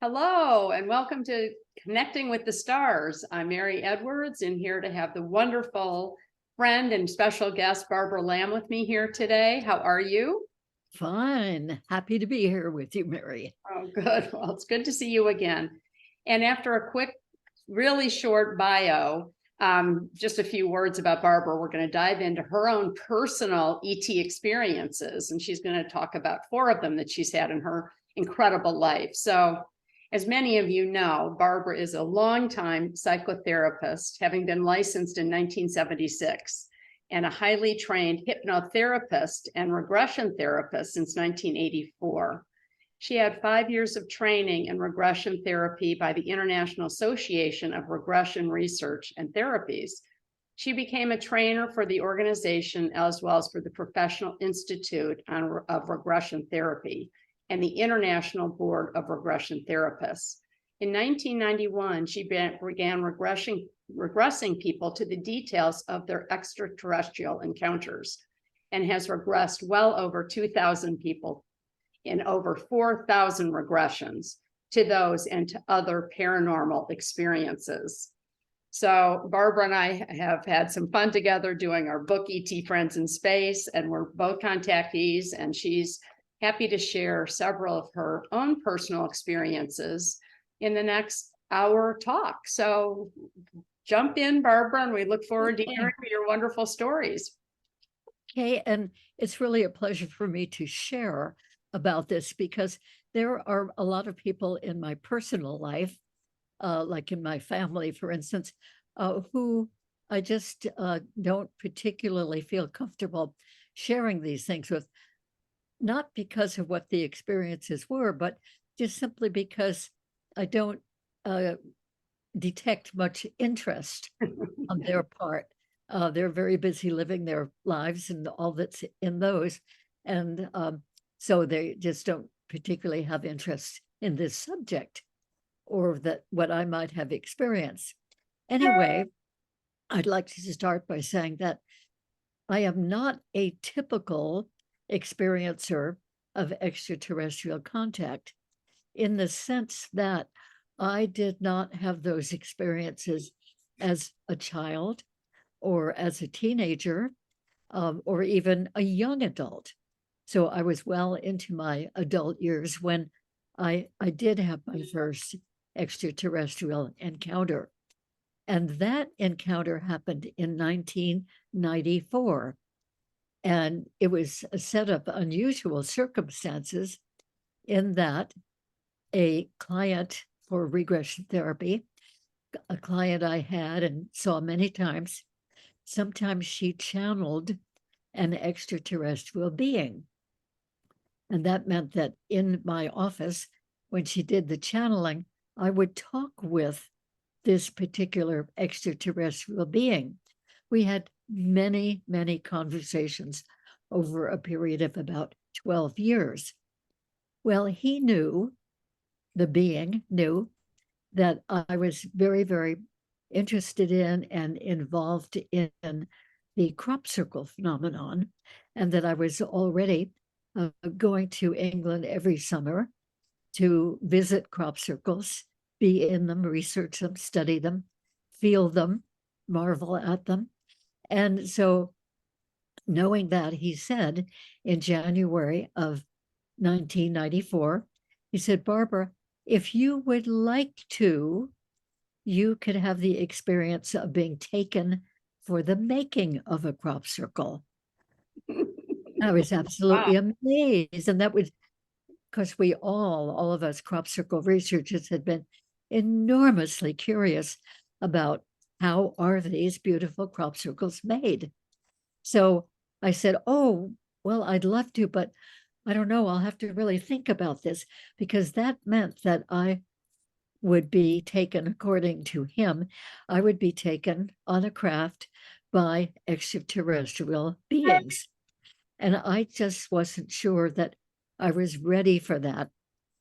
Hello, and welcome to Connecting with the Stars. I'm Mary Edwards, and here to have the wonderful friend and special guest, Barbara Lamb, with me here today. How are you? Fine. Happy to be here with you, Mary. Oh, good. Well, it's good to see you again. And after a quick, really short bio, just a few words about Barbara, we're going to dive into her own personal ET experiences, and she's going to talk about 4 of them that she's had in her incredible life. So, as many of you know, Barbara is a longtime psychotherapist, having been licensed in 1976, and a highly trained hypnotherapist and regression therapist since 1984. She had 5 years of training in regression therapy by the International Association of Regression Research and Therapies. She became a trainer for the organization as well as for the Professional Institute of Regression Therapy and the International Board of Regression Therapists. In 1991, she began regressing people to the details of their extraterrestrial encounters and has regressed well over 2,000 people in over 4,000 regressions to those and to other paranormal experiences. So Barbara and I have had some fun together doing our book, ET Friends in Space, and we're both contactees, and she's happy to share several of her own personal experiences in the next hour talk. So jump in, Barbara, and we look forward to hearing your wonderful stories. Okay, and it's really a pleasure for me to share about this because there are a lot of people in my personal life, like in my family, for instance, who I just don't particularly feel comfortable sharing these things with, not because of what the experiences were, but just simply because I don't detect much interest on their part. They're very busy living their lives and all that's in those. And so they just don't particularly have interest in this subject or that what I might have experienced. Anyway, I'd like to start by saying that I am not a typical experiencer of extraterrestrial contact in the sense that I did not have those experiences as a child or as a teenager or even a young adult. So I was well into my adult years when I did have my first extraterrestrial encounter. And that encounter happened in 1994. And it was a set of unusual circumstances in that a client for regression therapy, a client I had and saw many times, sometimes she channeled an extraterrestrial being. And that meant that in my office, when she did the channeling, I would talk with this particular extraterrestrial being. We had many, many conversations over a period of about 12 years. Well, he knew, the being knew, that I was very, very interested in and involved in the crop circle phenomenon, and that I was already going to England every summer to visit crop circles, be in them, research them, study them, feel them, marvel at them. And so, knowing that, he said in January of 1994, he said, Barbara, if you would like to, you could have the experience of being taken for the making of a crop circle. I was absolutely amazed. And that was because we all of us crop circle researchers had been enormously curious about how are these beautiful crop circles made. So I said, oh, well, I'd love to, but I don't know, I'll have to really think about this, because that meant that I would be taken, according to him, I would be taken on a craft by extraterrestrial beings. And I just wasn't sure that I was ready for that,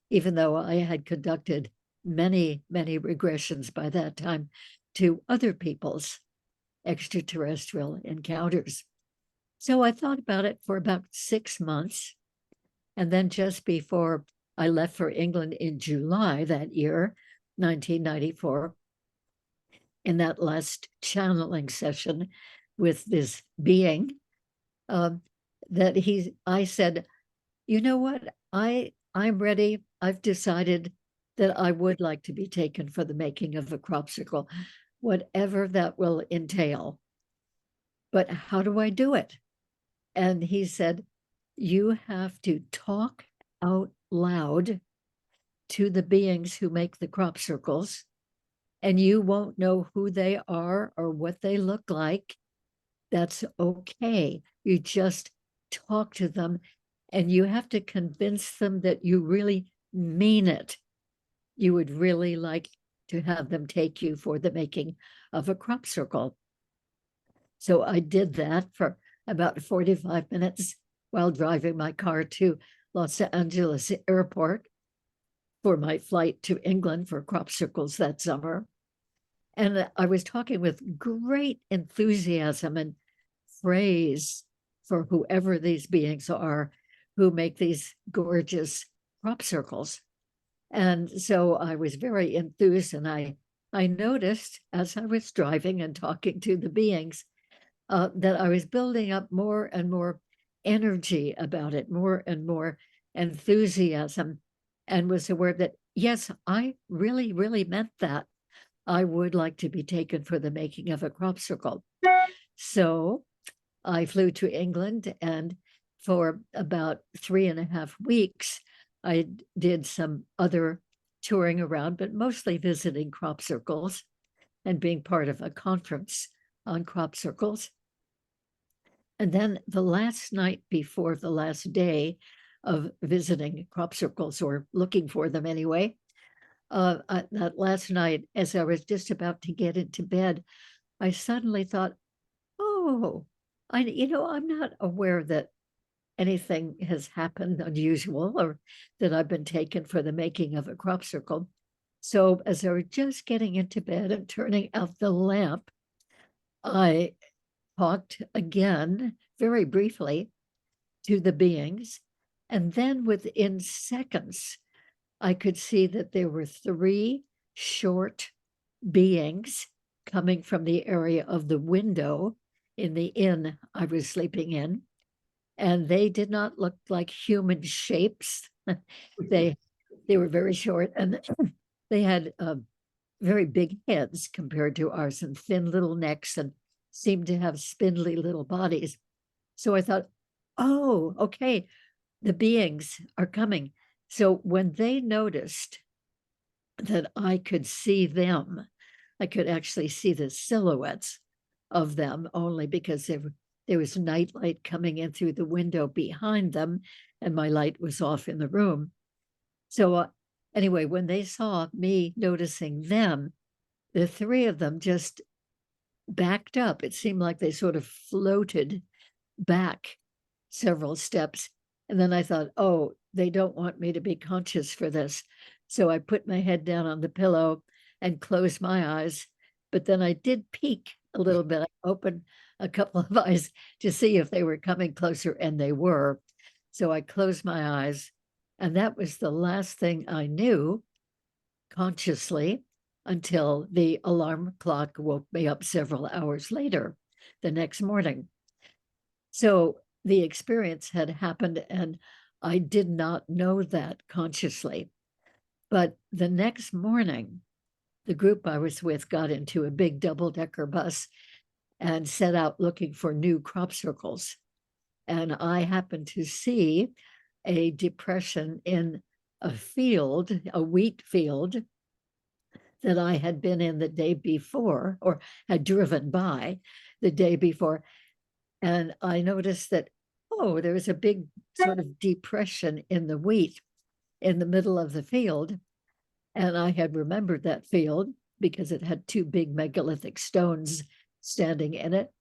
even though I had conducted many, many regressions by that time to other people's extraterrestrial encounters. So I thought about it for about 6 months. And then just before I left for England in July that year, 1994. In that last channeling session with this being, I said, you know what? I'm ready. I've decided that I would like to be taken for the making of a crop circle, whatever that will entail. But how do I do it? And he said, you have to talk out loud to the beings who make the crop circles, and you won't know who they are or what they look like. That's okay. You just talk to them, and you have to convince them that you really mean it. You would really like to have them take you for the making of a crop circle. So I did that for about 45 minutes while driving my car to Los Angeles Airport for my flight to England for crop circles that summer. And I was talking with great enthusiasm and praise for whoever these beings are who make these gorgeous crop circles. And so I was very enthused, and I noticed as I was driving and talking to the beings that I was building up more and more energy about it, more and more enthusiasm, and was aware that, yes, I really, really meant that. I would like to be taken for the making of a crop circle. So I flew to England, and for about 3.5 weeks, I did some other touring around, but mostly visiting crop circles and being part of a conference on crop circles. And then the last night before the last day of visiting crop circles, or looking for them anyway, that last night, as I was just about to get into bed, I suddenly thought, oh, I'm not aware that anything has happened unusual or that I've been taken for the making of a crop circle. So as I was just getting into bed and turning out the lamp, I talked again, very briefly, to the beings. And then within seconds, I could see that there were 3 short beings coming from the area of the window in the inn I was sleeping in. And they did not look like human shapes. They were very short, and they had very big heads compared to ours, and thin little necks, and seemed to have spindly little bodies. So I thought, oh, okay, the beings are coming. So when they noticed that I could see them, I could actually see the silhouettes of them, only because there was night light coming in through the window behind them, and my light was off in the room. So anyway, when they saw me noticing them, the 3 of them just backed up. It seemed like they sort of floated back several steps. And then I thought, oh, they don't want me to be conscious for this. So I put my head down on the pillow and closed my eyes. But then I did peek a little bit. I opened a couple of eyes to see if they were coming closer, and they were. So I closed my eyes, and that was the last thing I knew consciously until the alarm clock woke me up several hours later, the next morning. So the experience had happened, and I did not know that consciously. But the next morning, the group I was with got into a big double-decker bus and set out looking for new crop circles. And I happened to see a depression in a field, a wheat field, that I had been in the day before, or had driven by the day before. And I noticed that, oh, there was a big sort of depression in the wheat in the middle of the field. And I had remembered that field because it had 2 big megalithic stones standing in it.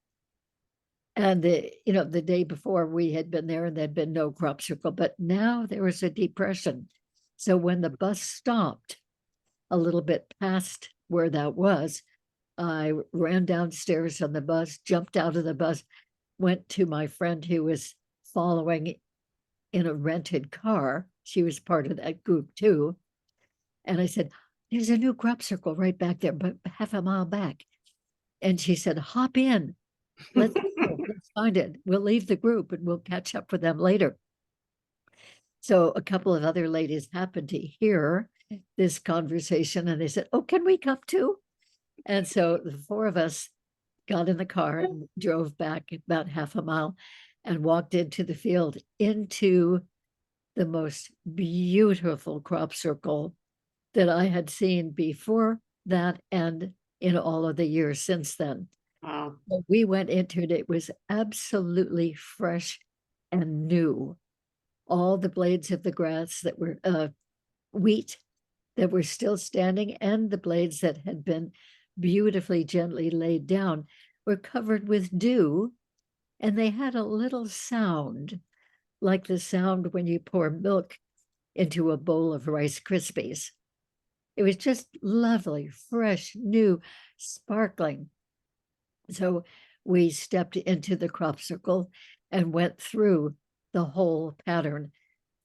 And the day before we had been there, and there'd been no crop circle, but now there was a depression. So when the bus stopped a little bit past where that was, I ran downstairs on the bus, jumped out of the bus, went to my friend who was following in a rented car, she was part of that group too. And I said, there's a new crop circle right back there, but half a mile back. And she said, hop in. Let's go. Let's find it. We'll leave the group and we'll catch up with them later. So a couple of other ladies happened to hear this conversation and they said, oh, can we come too? And so the four of us got in the car and drove back about half a mile and walked into the field, into the most beautiful crop circle that I had seen before that and in all of the years since then. Wow. We went into it, it was absolutely fresh and new. All the blades of the grass that were wheat that were still standing, and the blades that had been beautifully gently laid down were covered with dew, and they had a little sound like the sound when you pour milk into a bowl of Rice Krispies. It was just lovely, fresh, new, sparkling. So we stepped into the crop circle and went through the whole pattern,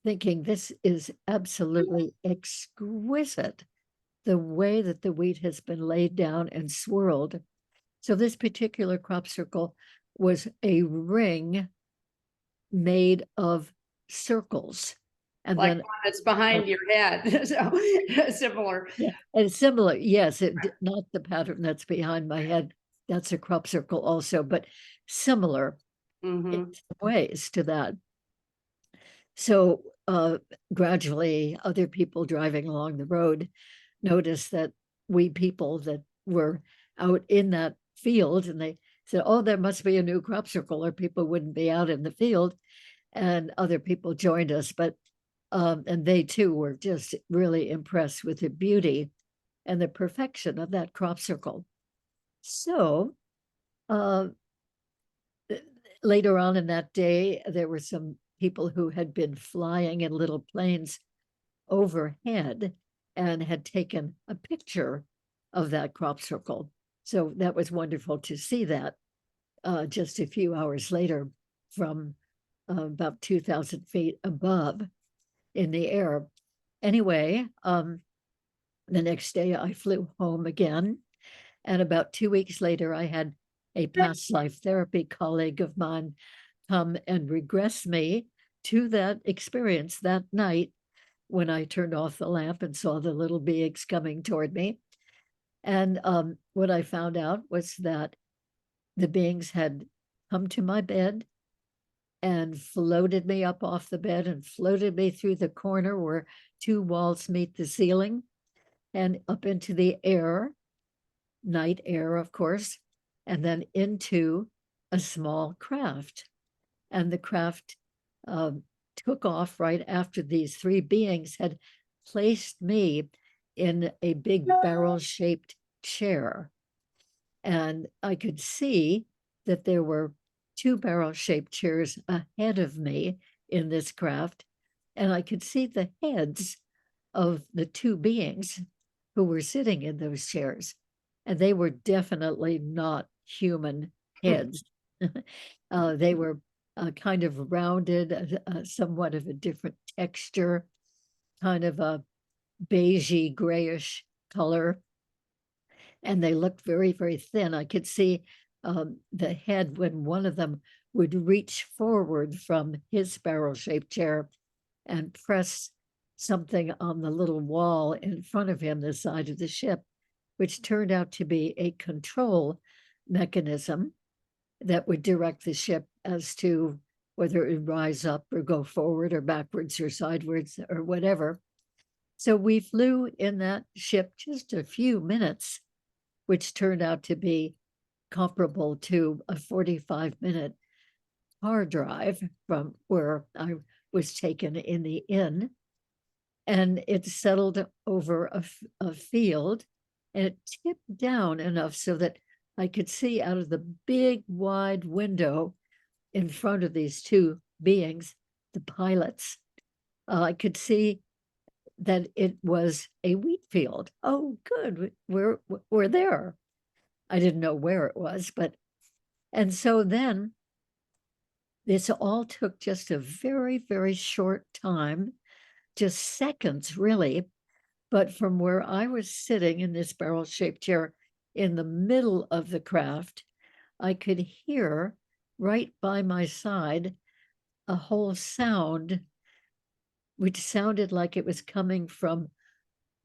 thinking this is absolutely exquisite, the way that the wheat has been laid down and swirled. So this particular crop circle was a ring made of circles. And Like then one that's behind your head, so similar. yeah, and similar, yes, not the pattern that's behind my head. That's a crop circle also, but similar Mhm. in some ways to that. So gradually, other people driving along the road noticed that we people that were out in that field, and they said, oh, there must be a new crop circle, or people wouldn't be out in the field. And other people joined us, but and they too were just really impressed with the beauty and the perfection of that crop circle. So later on in that day, there were some people who had been flying in little planes overhead and had taken a picture of that crop circle. So that was wonderful to see that just a few hours later from about 2,000 feet above in the air. Anyway, the next day I flew home again. And about 2 weeks later, I had a past life therapy colleague of mine come and regress me to that experience that night when I turned off the lamp and saw the little beings coming toward me. And what I found out was that the beings had come to my bed and floated me up off the bed and floated me through the corner where two walls meet the ceiling and up into the air, night air, of course, and then into a small craft. And the craft took off right after these three beings had placed me in a big barrel-shaped chair. And I could see that there were two barrel-shaped chairs ahead of me in this craft, and I could see the heads of the two beings who were sitting in those chairs, and they were definitely not human heads. They were kind of rounded, somewhat of a different texture, kind of a beigey grayish color. And they looked very, very thin. I could see the head when one of them would reach forward from his barrel-shaped chair and press something on the little wall in front of him, the side of the ship, which turned out to be a control mechanism that would direct the ship as to whether it would rise up or go forward or backwards or sideways or whatever. So we flew in that ship just a few minutes, which turned out to be comparable to a 45-minute car drive from where I was taken in the inn. And it settled over a field, and it tipped down enough so that I could see out of the big wide window in front of these two beings, the pilots. I could see that it was a wheat field. Oh, good, we're there. I didn't know where it was, but, and so then this all took just a very, very short time just seconds, really. But from where I was sitting in this barrel-shaped chair in the middle of the craft, I could hear right by my side a whole sound, which sounded like it was coming from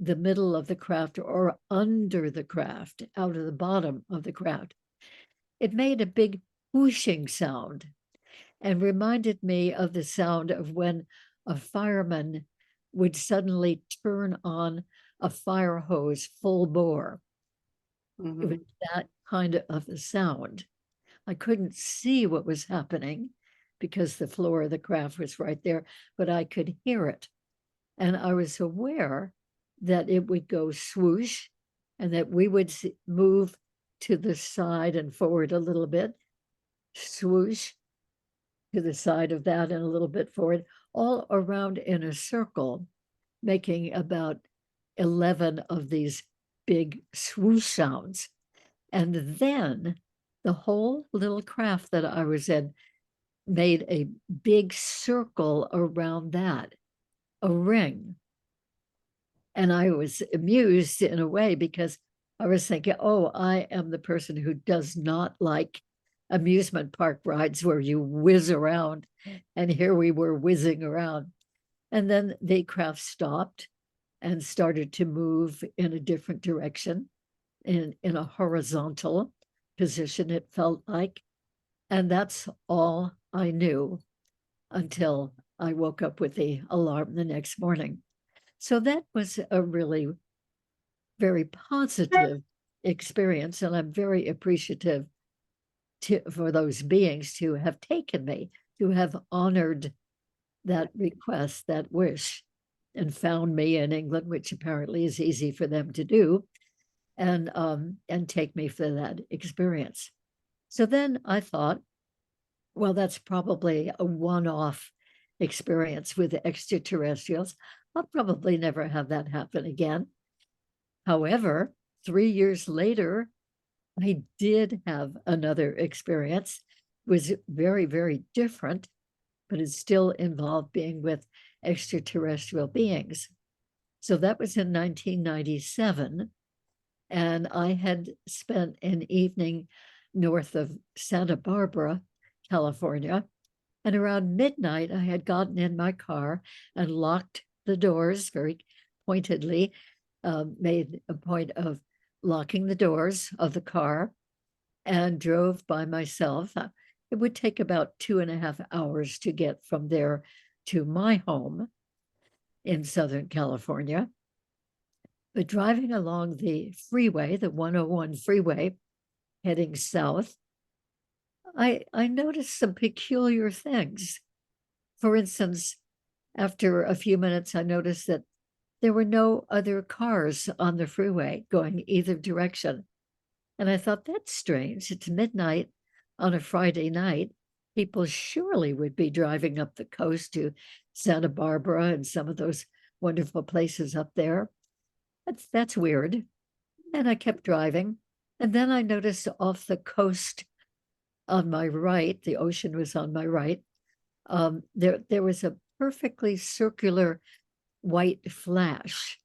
the middle of the craft or under the craft, out of the bottom of the craft. It made a big whooshing sound and reminded me of the sound of when a fireman would suddenly turn on a fire hose full bore. It was Mhm. that kind of a sound. I couldn't see what was happening because the floor of the craft was right there, but I could hear it. And I was aware that it would go swoosh and that we would move to the side and forward a little bit, swoosh to the side of that and a little bit forward, all around in a circle, making about 11 of these big swoosh sounds. And then the whole little craft that I was in made a big circle around that, a ring. And I was amused in a way because I was thinking, oh, I am the person who does not like amusement park rides where you whiz around. And here we were whizzing around. And then the craft stopped and started to move in a different direction, in a horizontal position, it felt like. And that's all I knew until I woke up with the alarm the next morning. So that was a really very positive experience. And I'm very appreciative for those beings to have taken me, to have honored that request, that wish, and found me in England, which apparently is easy for them to do, and take me for that experience. So then I thought, well, that's probably a one-off experience with the extraterrestrials. I'll probably never have that happen again. However, 3 years later, I did have another experience. It was very, very different, but it still involved being with extraterrestrial beings. So that was in 1997. And I had spent an evening north of Santa Barbara, California. And around midnight, I had gotten in my car and locked the doors very pointedly, made a point of locking the doors of the car and drove by myself. It would take about 2.5 hours to get from there to my home in Southern California. But driving along the freeway, the 101 freeway, heading south, I noticed some peculiar things. For instance, after a few minutes, I noticed that there were no other cars on the freeway going either direction. And I thought, that's strange. It's midnight on a Friday night. People surely would be driving up the coast to Santa Barbara and some of those wonderful places up there. That's weird. And I kept driving. And then I noticed off the coast on my right, the ocean was on my right, there was a perfectly circular white flash.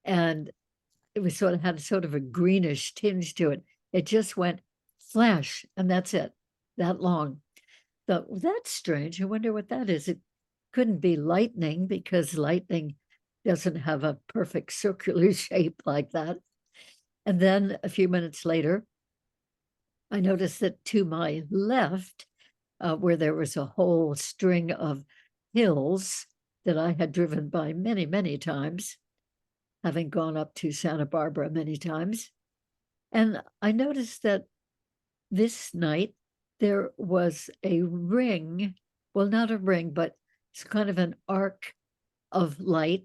And it was had sort of a greenish tinge to it. It just went flash, and that's it, that long. So that's strange. I wonder what that is. It couldn't be lightning because lightning doesn't have a perfect circular shape like that. And then a few minutes later, I noticed that to my left, where there was a whole string of hills that I had driven by many, many times, having gone up to Santa Barbara many times. And I noticed that this night there was a ring, well, not a ring, but it's kind of an arc of light,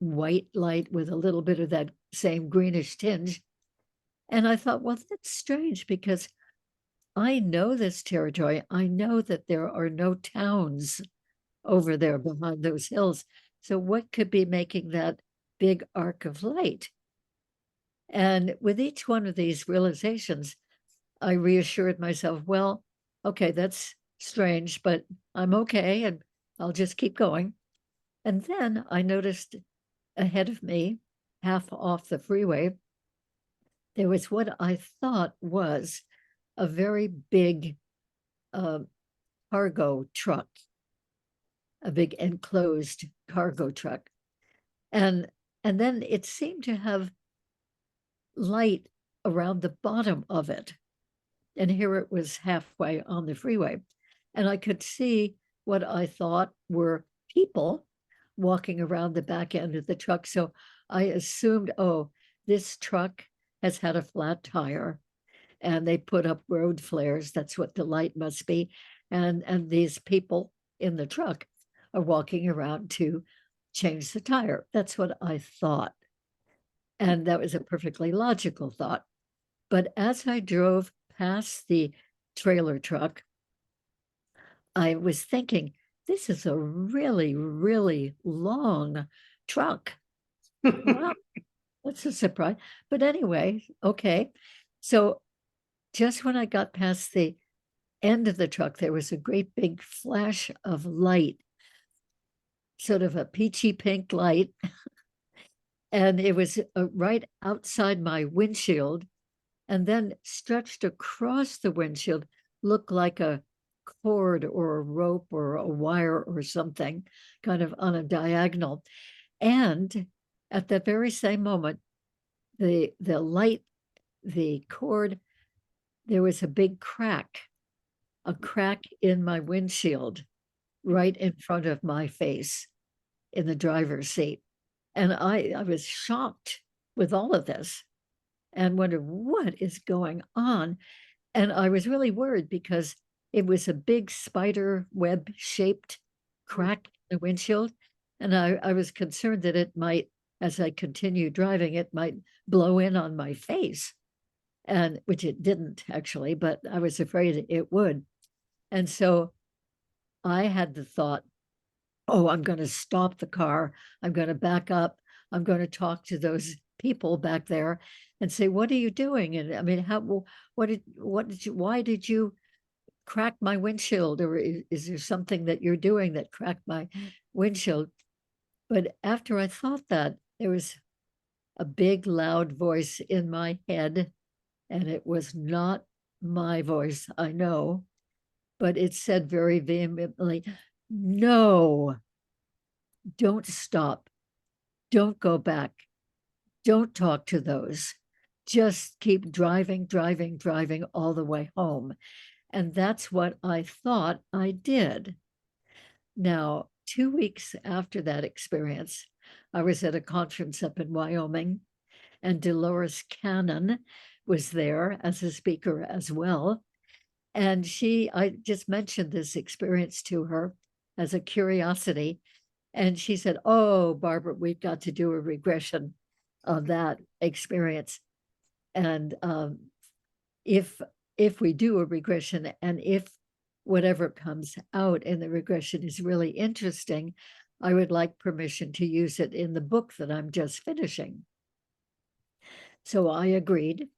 white light with a little bit of that same greenish tinge. And I thought, well, that's strange because I know this territory. I know that there are no towns over there behind those hills. So what could be making that big arc of light? And with each one of these realizations, I reassured myself, well, okay, that's strange, but I'm okay, and I'll just keep going. And then I noticed ahead of me, half off the freeway, there was what I thought was a very big cargo truck, a big enclosed cargo truck. And then it seemed to have light around the bottom of it. And here it was halfway on the freeway. And I could see what I thought were people walking around the back end of the truck. So I assumed, oh, this truck has had a flat tire and they put up road flares. That's what the light must be. And these people in the truck are walking around to change the tire. That's what I thought. And that was a perfectly logical thought. But as I drove past the trailer truck, I was thinking, this is a really, really long truck. Wow, that's a surprise. But anyway, okay. So just when I got past the end of the truck, there was a great big flash of light, sort of a peachy pink light. And it was right outside my windshield, and then stretched across the windshield, looked like a cord or a rope or a wire or something, kind of on a diagonal. And at that very same moment, the light, the cord, there was a big crack in my windshield right in front of my face in the driver's seat. And I was shocked with all of this and wondered what is going on. And I was really worried because it was a big spider web shaped crack in the windshield. And I was concerned that it might, as I continued driving, it might blow in on my face. And which it didn't actually, but I was afraid it would. And so I had the thought, oh, I'm going to stop the car. I'm going to back up. I'm going to talk to those people back there and say, what are you doing? And I mean, why did you crack my windshield? Or is there something that you're doing that cracked my windshield? But after I thought that, there was a big, loud voice in my head, and it was not my voice, I know, but it said very vehemently, no, don't stop. Don't go back. Don't talk to those. Just keep driving, driving, driving all the way home. And that's what I thought I did. Now, 2 weeks after that experience, I was at a conference up in Wyoming, and Dolores Cannon was there as a speaker as well. And I just mentioned this experience to her as a curiosity. And she said, oh, Barbara, we've got to do a regression of that experience. And if we do a regression, and if whatever comes out in the regression is really interesting, I would like permission to use it in the book that I'm just finishing. So I agreed.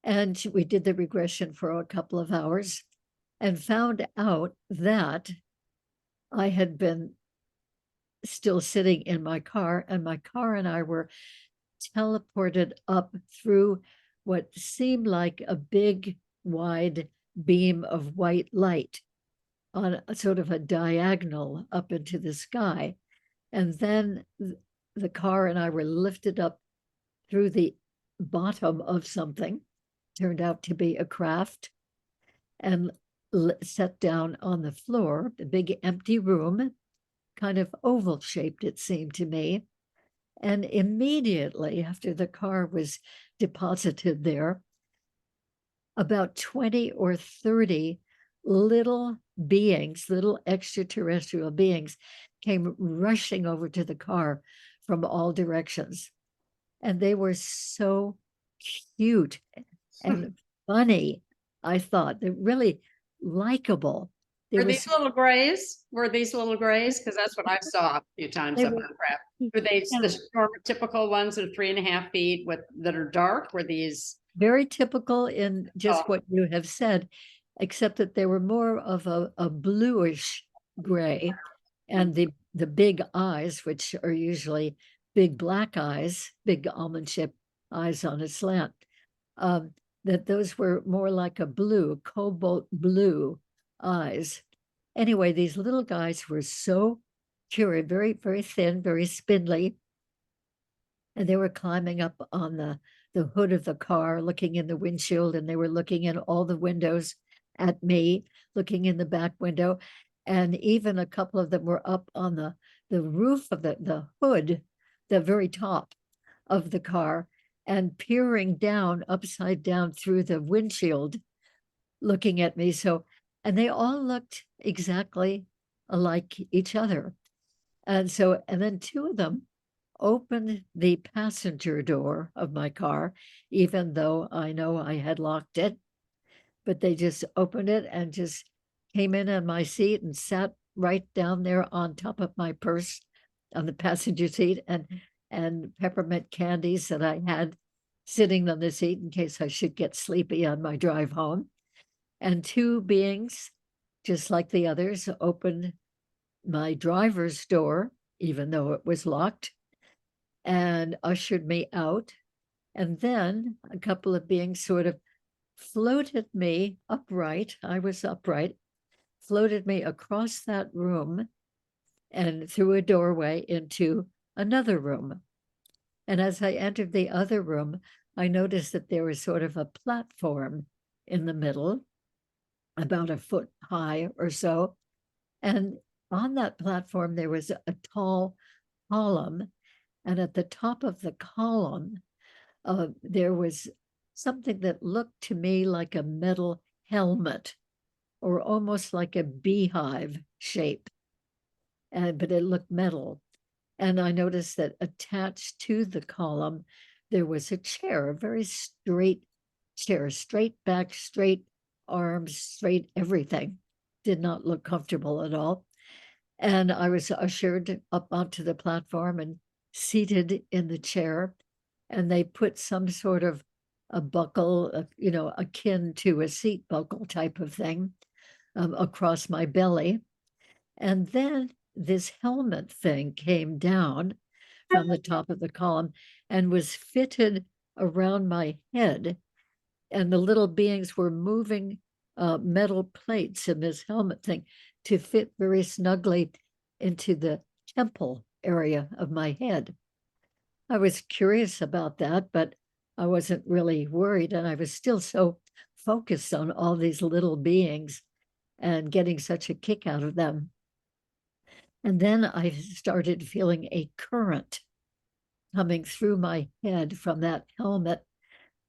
And we did the regression for a couple of hours and found out that I had been still sitting in my car, and my car and I were teleported up through what seemed like a big, wide beam of white light on a sort of a diagonal up into the sky. And then the car and I were lifted up through the bottom of something, turned out to be a craft, and set down on the floor, the big empty room, kind of oval shaped, it seemed to me. And immediately after the car was deposited there, about 20 or 30 little beings, little extraterrestrial beings, came rushing over to the car from all directions. And they were so cute and funny, I thought. They're really likable. Were these little grays? Because that's what I saw a few times up on crap. Were they the typical ones that are 3.5 feet that are dark? Were these very typical in just what you have said, except that they were more of a bluish gray, and the the big eyes, which are usually big black eyes, big almond-shaped eyes on a slant, that those were more like a blue, cobalt blue eyes. Anyway, these little guys were so curious, very, very thin, very spindly. And they were climbing up on the hood of the car, looking in the windshield, and they were looking in all the windows at me, looking in the back window. And even a couple of them were up on the roof of the hood, the very top of the car, and peering down upside down through the windshield, looking at me. So, and they all looked exactly like each other. And so, and then two of them opened the passenger door of my car, even though I know I had locked it, but they just opened it and just came in on my seat and sat right down there on top of my purse on the passenger seat, and peppermint candies that I had sitting on the seat in case I should get sleepy on my drive home. And two beings, just like the others, opened my driver's door, even though it was locked, and ushered me out. And then a couple of beings sort of floated me upright. I was upright, floated me across that room and through a doorway into another room. And as I entered the other room, I noticed that there was sort of a platform in the middle, about a foot high or so. And on that platform, there was a tall column. And at the top of the column, there was something that looked to me like a metal helmet, or almost like a beehive shape. But it looked metal. And I noticed that attached to the column, there was a chair, a very straight chair, straight back, straight arms, straight everything. Did not look comfortable at all. And I was ushered up onto the platform and seated in the chair. And they put some sort of a buckle, akin to a seat buckle type of thing, across my belly. And then this helmet thing came down from the top of the column and was fitted around my head. And the little beings were moving metal plates in this helmet thing to fit very snugly into the temple area of my head. I was curious about that, but I wasn't really worried. And I was still so focused on all these little beings and getting such a kick out of them. And then I started feeling a current coming through my head from that helmet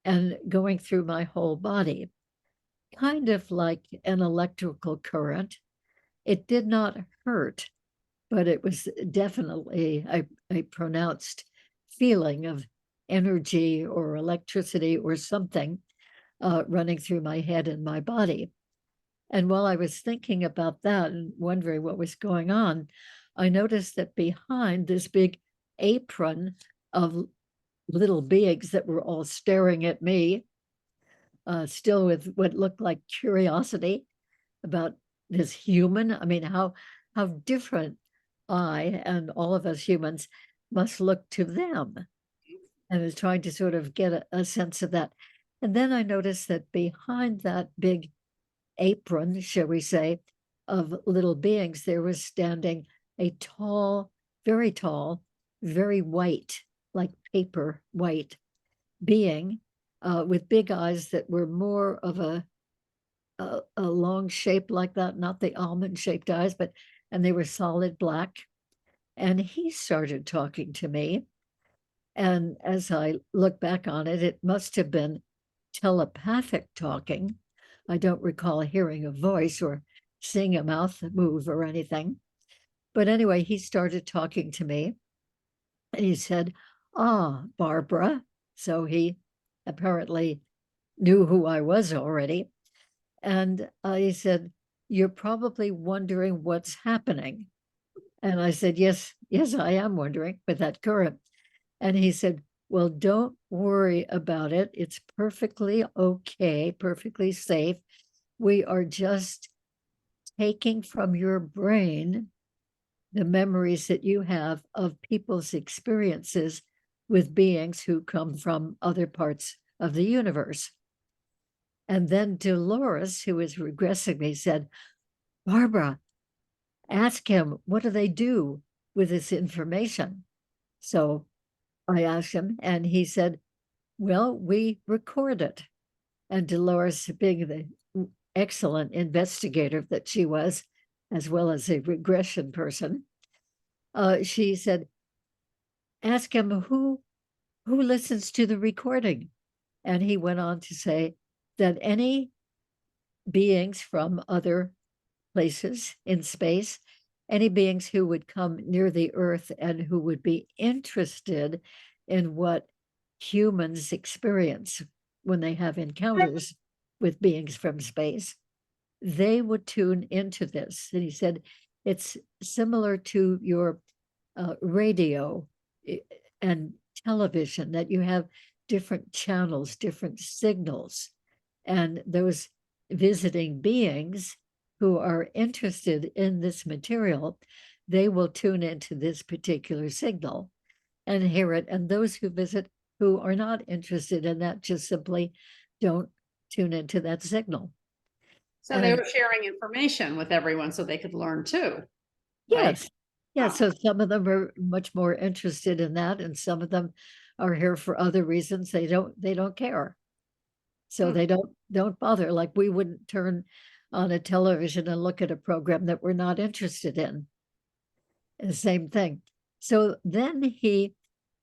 and going through my whole body, kind of like an electrical current. It did not hurt, but it was definitely a pronounced feeling of energy or electricity or something running through my head and my body. And while I was thinking about that and wondering what was going on, I noticed that behind this big apron of little beings that were all staring at me, still with what looked like curiosity about this human. I mean, how different I and all of us humans must look to them. And I was trying to sort of get a sense of that. And then I noticed that behind that big apron, shall we say, of little beings, there was standing a tall, very white, like paper white being with big eyes that were more of a long shape like that, not the almond shaped eyes, and they were solid black. And he started talking to me. And as I look back on it, it must have been telepathic talking. I don't recall hearing a voice or seeing a mouth move or anything. But anyway, he started talking to me and he said, "Ah, Barbara." So he apparently knew who I was already. And he said, "You're probably wondering what's happening." And I said, yes, I am wondering with that current. And he said, "Well, don't worry about it. It's perfectly okay, perfectly safe. We are just taking from your brain the memories that you have of people's experiences with beings who come from other parts of the universe. And then Dolores, who was regressing me, said, Barbara, ask him, what do they do with this information? So I asked him, and he said, well, we record it. And Dolores, being the excellent investigator that she was, as well as a regression person, she said, ask him who listens to the recording. And he went on to say that any beings from other places in space, any beings who would come near the Earth and who would be interested in what humans experience when they have encounters with beings from space, they would tune into this. And he said, it's similar to your radio and television, that you have different channels, different signals, and those visiting beings who are interested in this material, they will tune into this particular signal and hear it. And those who visit who are not interested in that just simply don't tune into that signal. So they were sharing information with everyone so they could learn too. Right? Yes. Yeah. So some of them are much more interested in that, and some of them are here for other reasons. They don't care. So they don't bother. Like we wouldn't turn on a television and look at a program that we're not interested in. The same thing. So then he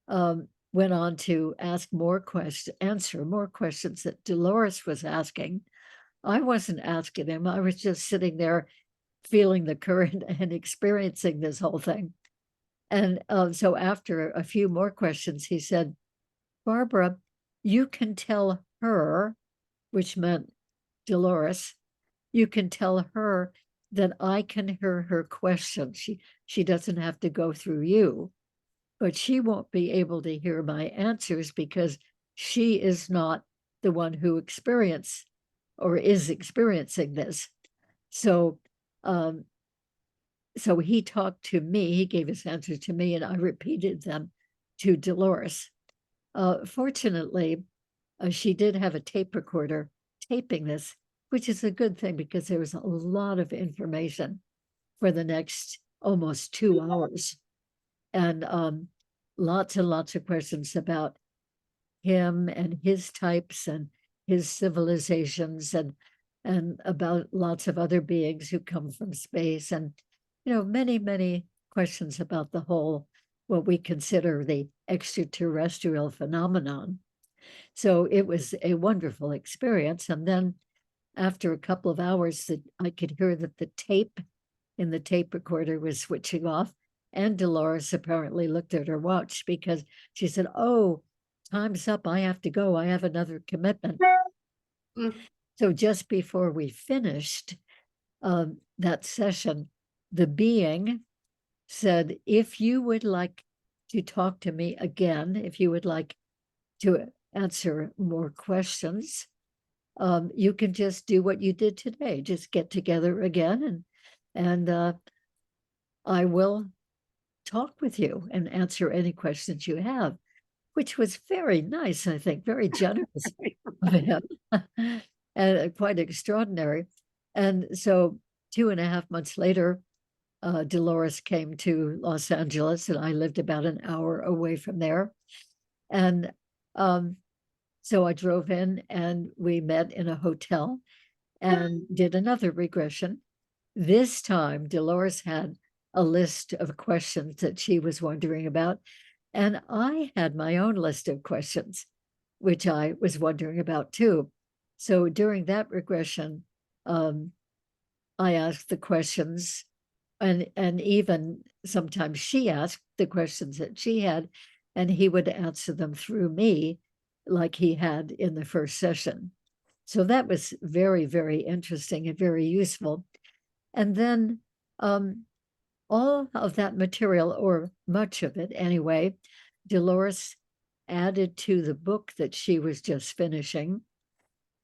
went on to ask more questions, answer more questions that Dolores was asking. I wasn't asking him. I was just sitting there feeling the current and experiencing this whole thing. And so after a few more questions, he said, Barbara, you can tell her, which meant Dolores, you can tell her that I can hear her questions. She doesn't have to go through you, but she won't be able to hear my answers because she is not the one who experienced or is experiencing this. So, so he talked to me, he gave his answers to me, and I repeated them to Dolores. Fortunately, she did have a tape recorder taping this, which is a good thing because there was a lot of information for the next almost 2 hours. And lots and lots of questions about him and his types and his civilizations, and about lots of other beings who come from space, and many, many questions about the whole, what we consider the extraterrestrial phenomenon. So it was a wonderful experience. And then after a couple of hours, I could hear that the tape in the tape recorder was switching off. And Dolores apparently looked at her watch because she said, oh, time's up. I have to go. I have another commitment. So just before we finished that session, the being said, if you would like to talk to me again, if you would like to answer more questions, you can just do what you did today. Just get together again, and I will talk with you and answer any questions you have, which was very nice, I think, very generous of him, and quite extraordinary. And so 2.5 months later, Dolores came to Los Angeles, and I lived about an hour away from there. And so I drove in, and we met in a hotel and did another regression. This time, Dolores had a list of questions that she was wondering about, and I had my own list of questions, which I was wondering about too. So during that regression, I asked the questions, and even sometimes she asked the questions that she had, and he would answer them through me like he had in the first session. So that was very, very interesting and very useful. And then all of that material, or much of it anyway, Dolores added to the book that she was just finishing.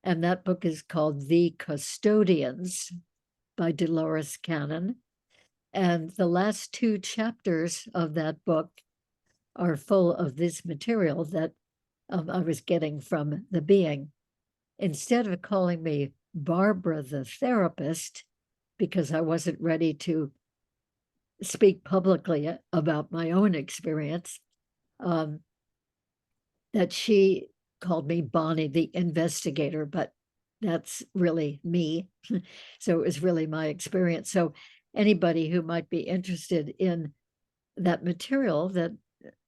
And that book is called The Custodians by Dolores Cannon. And the last 2 chapters of that book are full of this material that I was getting from the being. Instead of calling me Barbara the therapist, because I wasn't ready to speak publicly about my own experience, um, that she called me Bonnie the investigator, but that's really me. So it was really my experience. So anybody who might be interested in that material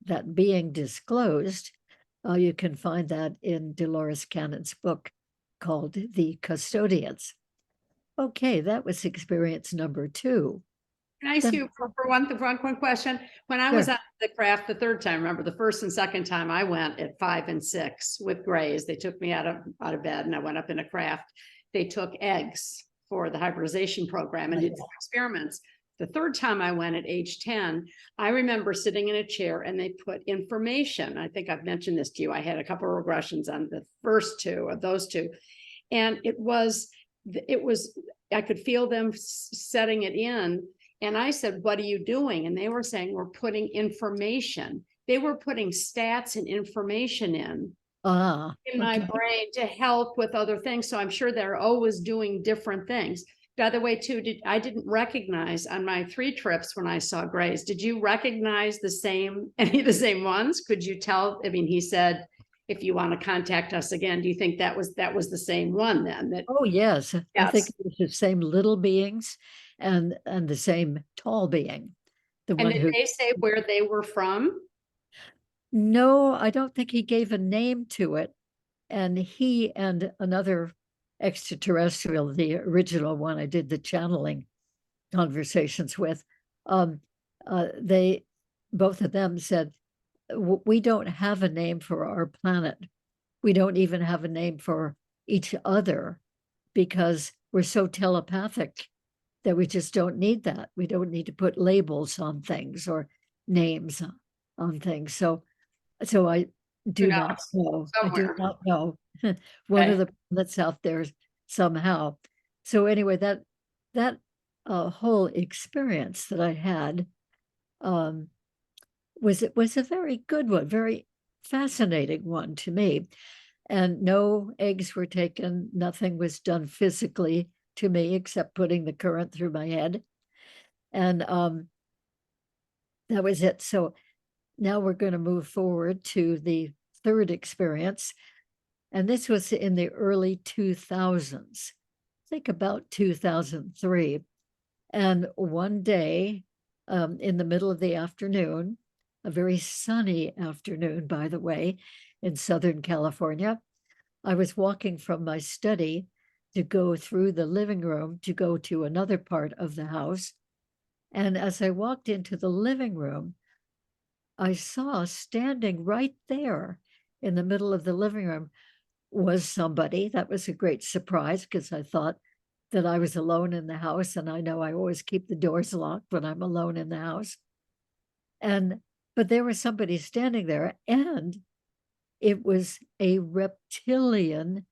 that being disclosed, you can find that in Dolores Cannon's book called The Custodians. Okay, that was experience number 2. Can I ask Then, you for one question? When I was sure. on the craft the third time, remember the first and second time I went at 5 and 6 with Grays, they took me out of bed and I went up in a craft. They took eggs for the hybridization program and did some experiments. The third time I went at age 10, I remember sitting in a chair and they put information. I think I've mentioned this to you. I had a couple of regressions on the first 2 of those 2. And it was, I could feel them setting it in. And I said, what are you doing? And they were saying, we're putting information. They were putting stats and information in Ah, my okay. brain to help with other things. So I'm sure they're always doing different things. By the way, too, I didn't recognize on my 3 trips when I saw Grays. Did you recognize any of the same ones? Could you tell? I mean, he said, if you want to contact us again, do you think that was the same one then? Oh, yes. I think Yes. it was the same little beings and the same tall being. The And one did who they say where they were from? No, I don't think he gave a name to it. And he and another extraterrestrial, the original one I did the channeling conversations with, they both of them said, we don't have a name for our planet. We don't even have a name for each other because we're so telepathic that we just don't need that. We don't need to put labels on things or names on things. So I Who do not knows? know. I do Somewhere. not know. One of Okay. the planets out there somehow. So anyway, that whole experience that I had um, was a very good one, very fascinating one to me. And no eggs were taken. Nothing was done physically to me except putting the current through my head. And that was it. So now we're going to move forward to the third experience. And this was in the early 2000s, I think about 2003. And one day in the middle of the afternoon, a very sunny afternoon, by the way, in Southern California, I was walking from my study to go through the living room to go to another part of the house. And as I walked into the living room, I saw standing right there in the middle of the living room was somebody. That was a great surprise because I thought that I was alone in the house. And I know I always keep the doors locked when I'm alone in the house. But there was somebody standing there, and it was a reptilian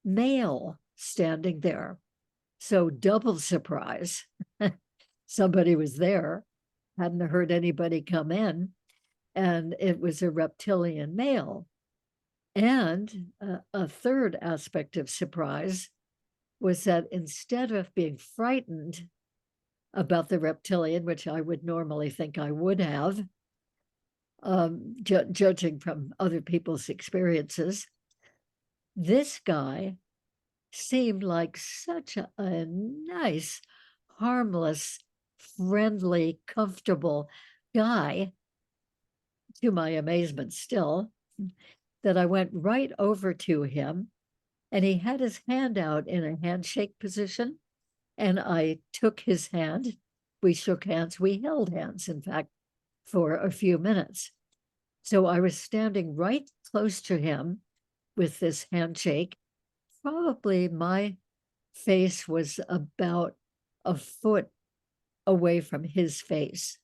male standing there. So double surprise. Somebody was there, hadn't heard anybody come in, and it was a reptilian male. And a third aspect of surprise was that instead of being frightened about the reptilian, which I would normally think I would have, judging from other people's experiences, this guy seemed like such a nice, harmless, friendly, comfortable guy, to my amazement still, that I went right over to him, and he had his hand out in a handshake position, and I took his hand. We shook hands. We held hands, in fact, for a few minutes. So I was standing right close to him with this handshake. Probably my face was about a foot away from his face.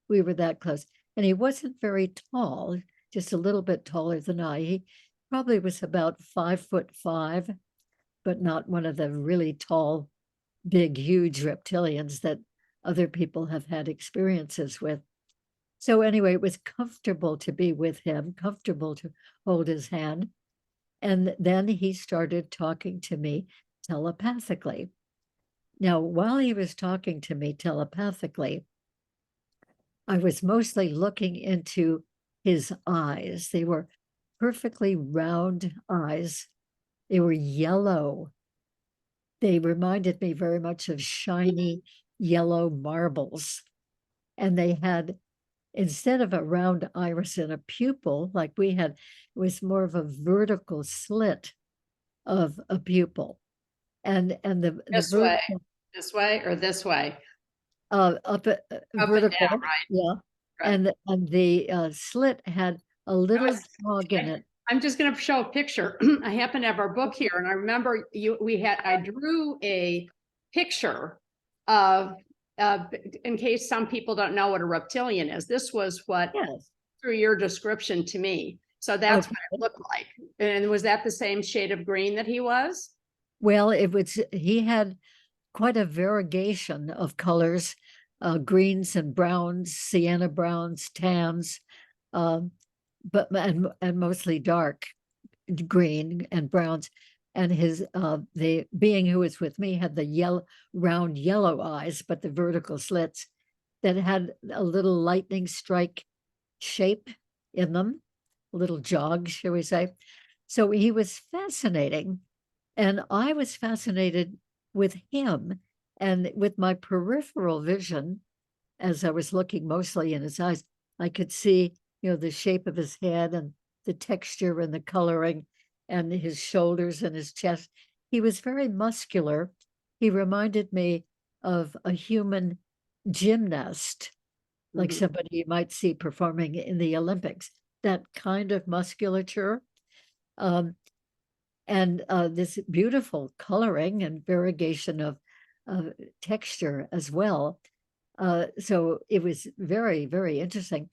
We were that close. And he wasn't very tall, just a little bit taller than I. He probably was about 5'5", but not one of the really tall, big, huge reptilians that other people have had experiences with. So anyway, it was comfortable to be with him, comfortable to hold his hand. And then he started talking to me telepathically. Now, while he was talking to me telepathically, I was mostly looking into his eyes. They were perfectly round eyes. They were yellow. They reminded me very much of shiny yellow marbles. And they had, instead of a round iris and a pupil like we had, it was more of a vertical slit of a pupil. And the This way, vertical this way, or this way? up Up and vertical, down, right? yeah. Right. And the slit had a little dog in it. I'm just going to show a picture. I happen to have our book here, and I remember I drew a picture of, in case some people don't know what a reptilian is. This was what, Yes. through your description to me. So that's Okay. what it looked like. And was that the same shade of green that he was? Well, he had quite a variegation of colors, greens and browns, sienna browns, tans, but and mostly dark green and browns. And the being who was with me had the round yellow eyes, but the vertical slits that had a little lightning strike shape in them, a little jog, shall we say. So he was fascinating. And I was fascinated with him, and with my peripheral vision, as I was looking mostly in his eyes, I could see, the shape of his head and the texture and the coloring and his shoulders and his chest. He was very muscular. He reminded me of a human gymnast, like Mhm. somebody you might see performing in the Olympics, that kind of musculature. Um, and this beautiful coloring and variegation of texture as well. So it was very, very interesting.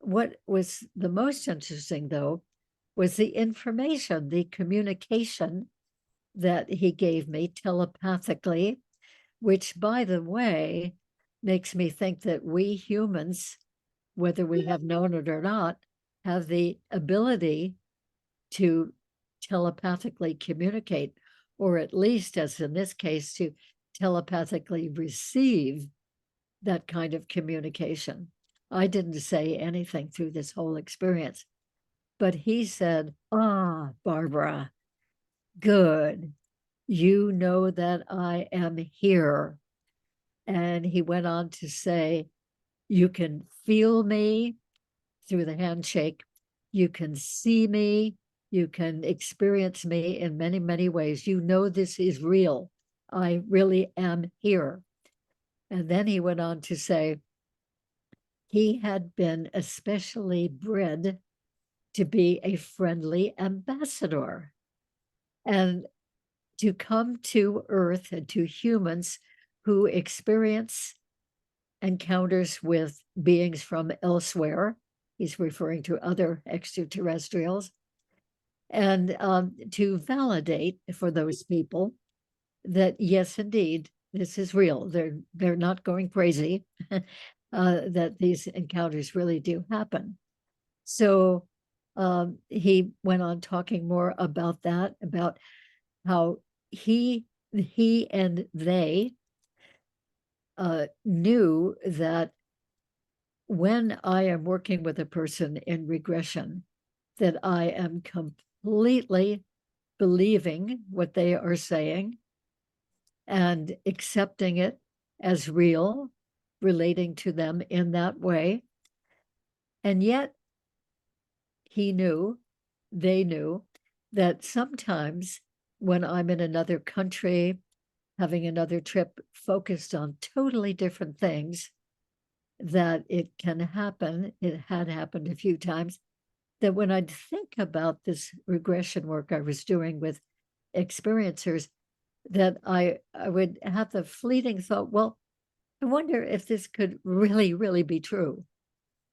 What was the most interesting, though, was the information, the communication that he gave me telepathically, which, by the way, makes me think that we humans, whether we have known it or not, have the ability to telepathically communicate, or at least, as in this case, to telepathically receive that kind of communication. I didn't say anything through this whole experience, but he said, "Ah, Barbara, good. You know that I am here." And he went on to say, "You can feel me through the handshake. You can see me. You can experience me in many, many ways. You know this is real. I really am here." And then he went on to say he had been especially bred to be a friendly ambassador and to come to Earth and to humans who experience encounters with beings from elsewhere. He's referring to other extraterrestrials. And to validate for those people that, yes, indeed, this is real. They're not going crazy, that these encounters really do happen. So he went on talking more about that, about how he and they knew that when I am working with a person in regression, that I am completely believing what they are saying and accepting it as real, relating to them in that way. And yet he knew, they knew, that sometimes when I'm in another country, having another trip focused on totally different things, that it can happen, it had happened a few times, that when I'd think about this regression work I was doing with experiencers, that I would have the fleeting thought, well, I wonder if this could really, really be true,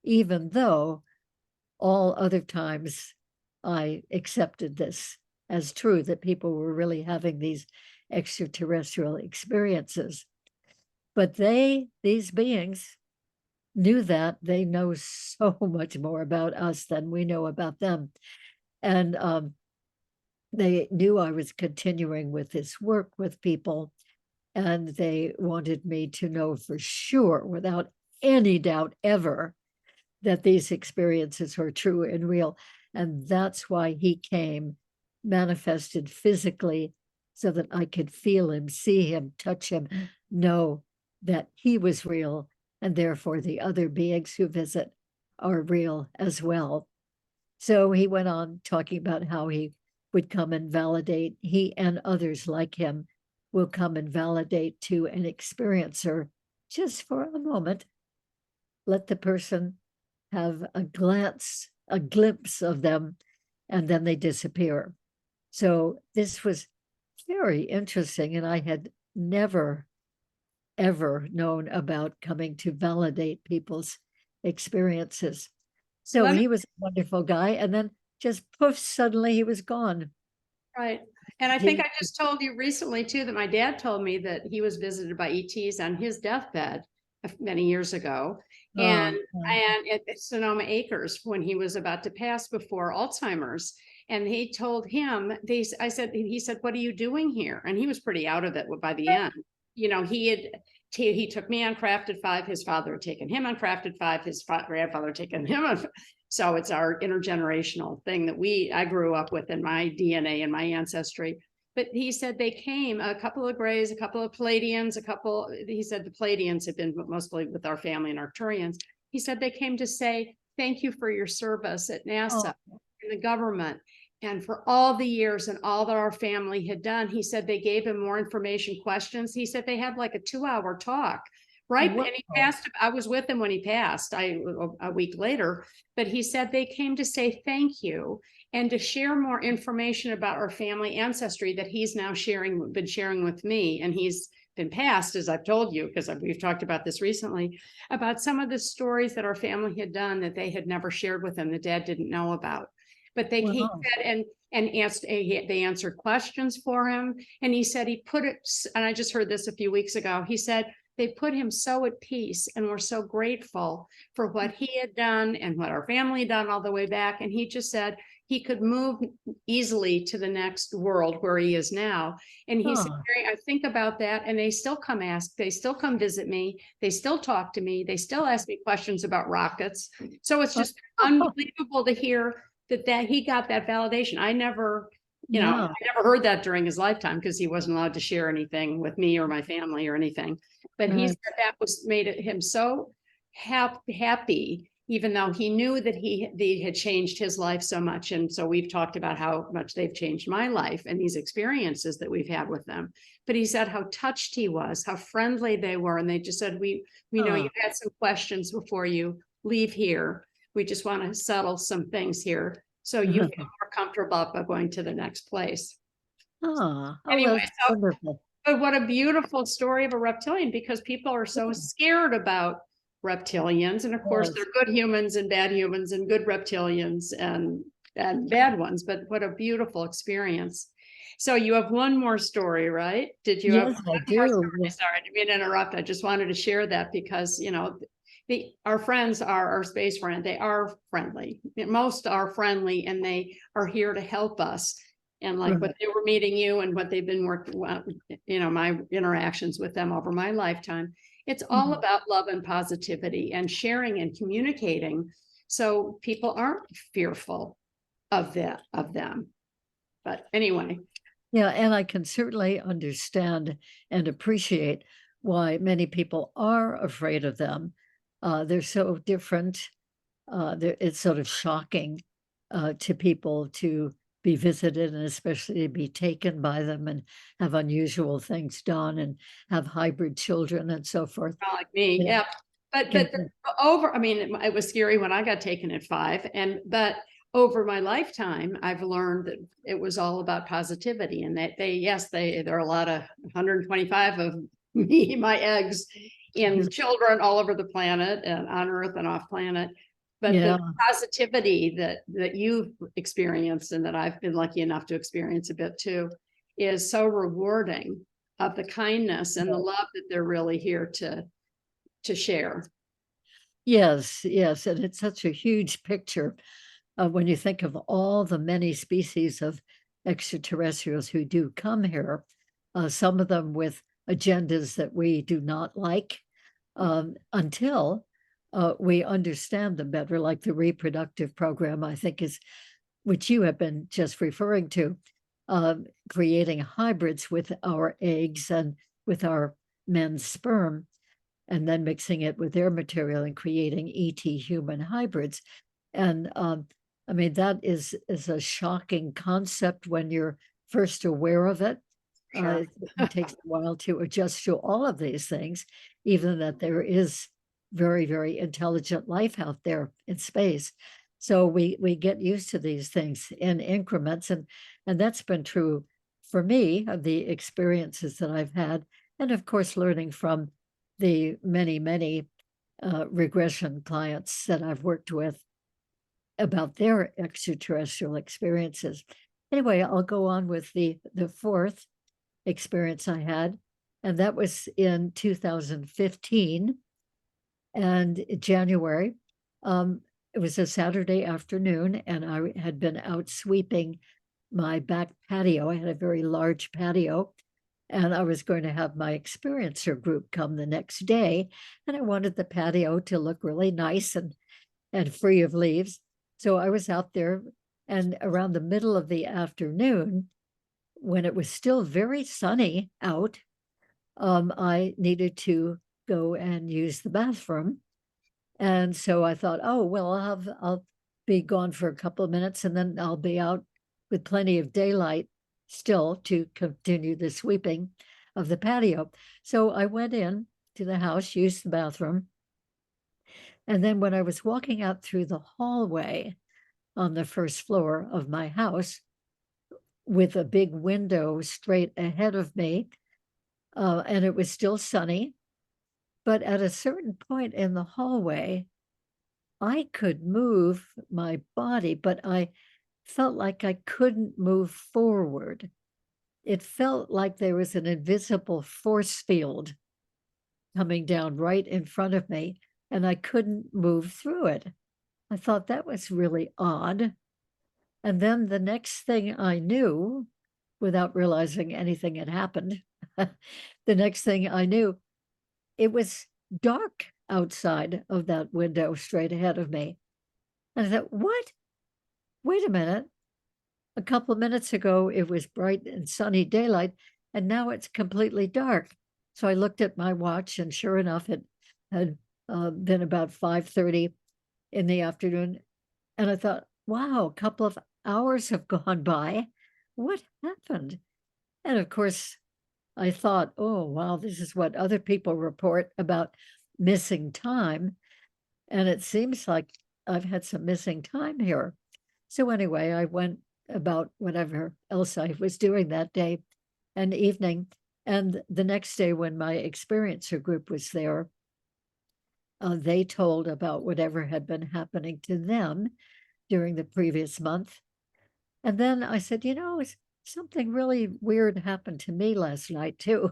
even though all other times I accepted this as true, that people were really having these extraterrestrial experiences. But these beings knew that. They know so much more about us than we know about them. And they knew I was continuing with this work with people, and they wanted me to know for sure, without any doubt ever, that these experiences were true and real. And that's why he came, manifested physically, so that I could feel him, see him, touch him, know that he was real, and therefore the other beings who visit are real as well. So he went on talking about how he would come and validate, he and others like him will come and validate to an experiencer just for a moment. Let the person have a glance, a glimpse of them, and then they disappear. So this was very interesting, and I had never, ever known about coming to validate people's experiences. So Let me- he was a wonderful guy, and then just poof, suddenly he was gone. Right. And I think He- I just told you recently too, that my dad told me that he was visited by ETs on his deathbed many years ago. And, Oh, and at Sonoma Acres, when he was about to pass before Alzheimer's. And he told him, he said, what are you doing here? And he was pretty out of it by the end. You know, he took me on Crafted 5, his father had taken him on Crafted 5, his grandfather had taken him on. So it's our intergenerational thing that I grew up with in my DNA and my ancestry. But he said they came, a couple of Greys, a couple of Pleiadians, he said the Pleiadians had been mostly with our family and Arcturians. He said they came to say, thank you for your service at NASA and the government. And for all the years and all that our family had done, he said they gave him more information questions. He said they had like a 2-hour talk. Right. Wow. And he passed. I was with him when he passed, a week later, but he said they came to say thank you and to share more information about our family ancestry that he's now been sharing with me. And he's been passed, as I've told you, because we've talked about this recently, about some of the stories that our family had done that they had never shared with him, the dad didn't know about. But they came and asked, they answered questions for him. And he said he put it, and I just heard this a few weeks ago, he said, they put him so at peace and were so grateful for what he had done and what our family had done all the way back. And he just said he could move easily to the next world where he is now. And he said, I think about that, and they still come visit me. They still talk to me. They still ask me questions about rockets. So it's just unbelievable to hear that he got that validation. I never heard that during his lifetime because he wasn't allowed to share anything with me or my family or anything. But he said that made him so happy, even though he knew that they had changed his life so much. And so we've talked about how much they've changed my life and these experiences that we've had with them. But he said how touched he was, how friendly they were. And they just said, we know you had some questions before you leave here. We just want to settle some things here so you feel more comfortable about going to the next place. Anyway, that's wonderful. But what a beautiful story of a reptilian, because people are so scared about reptilians. And of course, they're good humans and bad humans and good reptilians and bad ones. But what a beautiful experience. So you have one more story, right? Did you have one more story? Sorry, I didn't mean to interrupt. I just wanted to share that because, you know, our friends are our space friend. They are friendly. Most are friendly and they are here to help us. And like what they were meeting you and what they've been working, you know, my interactions with them over my lifetime, it's all about love and positivity and sharing and communicating. So people aren't fearful of them. But anyway. Yeah, and I can certainly understand and appreciate why many people are afraid of them. They're so different. It's sort of shocking to people to be visited and especially to be taken by them and have unusual things done and have hybrid children and so forth. Not like me, yeah. But I mean, it was scary when I got taken at 5, but over my lifetime, I've learned that it was all about positivity and that there are a lot of 125 of me, my eggs, and children all over the planet and on Earth and off planet. But the positivity that you've experienced and that I've been lucky enough to experience a bit too is so rewarding. of the kindness and the love that they're really here to share. Yes, yes, and it's such a huge picture when you think of all the many species of extraterrestrials who do come here, some of them with agendas that we do not like, until we understand them better, like the reproductive program, I think is, which you have been just referring to, creating hybrids with our eggs and with our men's sperm, and then mixing it with their material and creating ET human hybrids. And I mean, that is a shocking concept when you're first aware of it. Sure. It takes a while to adjust to all of these things, even that there is very, very intelligent life out there in space. So we get used to these things in increments, and that's been true for me of the experiences that I've had, and of course learning from the many regression clients that I've worked with about their extraterrestrial experiences. Anyway, I'll go on with the fourth experience I had, and that was in 2015 and January. It was a Saturday afternoon, and I had been out sweeping my back patio. I had a very large patio, and I was going to have my experiencer group come the next day, and I wanted the patio to look really nice and free of leaves. So I was out there, and around the middle of the afternoon, when it was still very sunny out, I needed to go and use the bathroom. And so I thought, oh, well, I'll be gone for a couple of minutes, and then I'll be out with plenty of daylight still to continue the sweeping of the patio. So I went in to the house, used the bathroom. And then when I was walking out through the hallway on the first floor of my house with a big window straight ahead of me, and it was still sunny, but at a certain point in the hallway, I could move my body, but I felt like I couldn't move forward. It felt like there was an invisible force field coming down right in front of me, and I couldn't move through it. I thought that was really odd. And then the next thing I knew, without realizing anything had happened, the next thing I knew, it was dark outside of that window straight ahead of me. And I thought, what? Wait a minute. A couple of minutes ago, it was bright and sunny daylight, and now it's completely dark. So I looked at my watch, and sure enough, it had been about 5:30 in the afternoon. And I thought, wow, a couple of hours have gone by. What happened? And of course, I thought, oh, wow, this is what other people report about missing time. And it seems like I've had some missing time here. So anyway, I went about whatever else I was doing that day and evening. And the next day, when my experiencer group was there, they told about whatever had been happening to them during the previous month. And then I said, something really weird happened to me last night, too.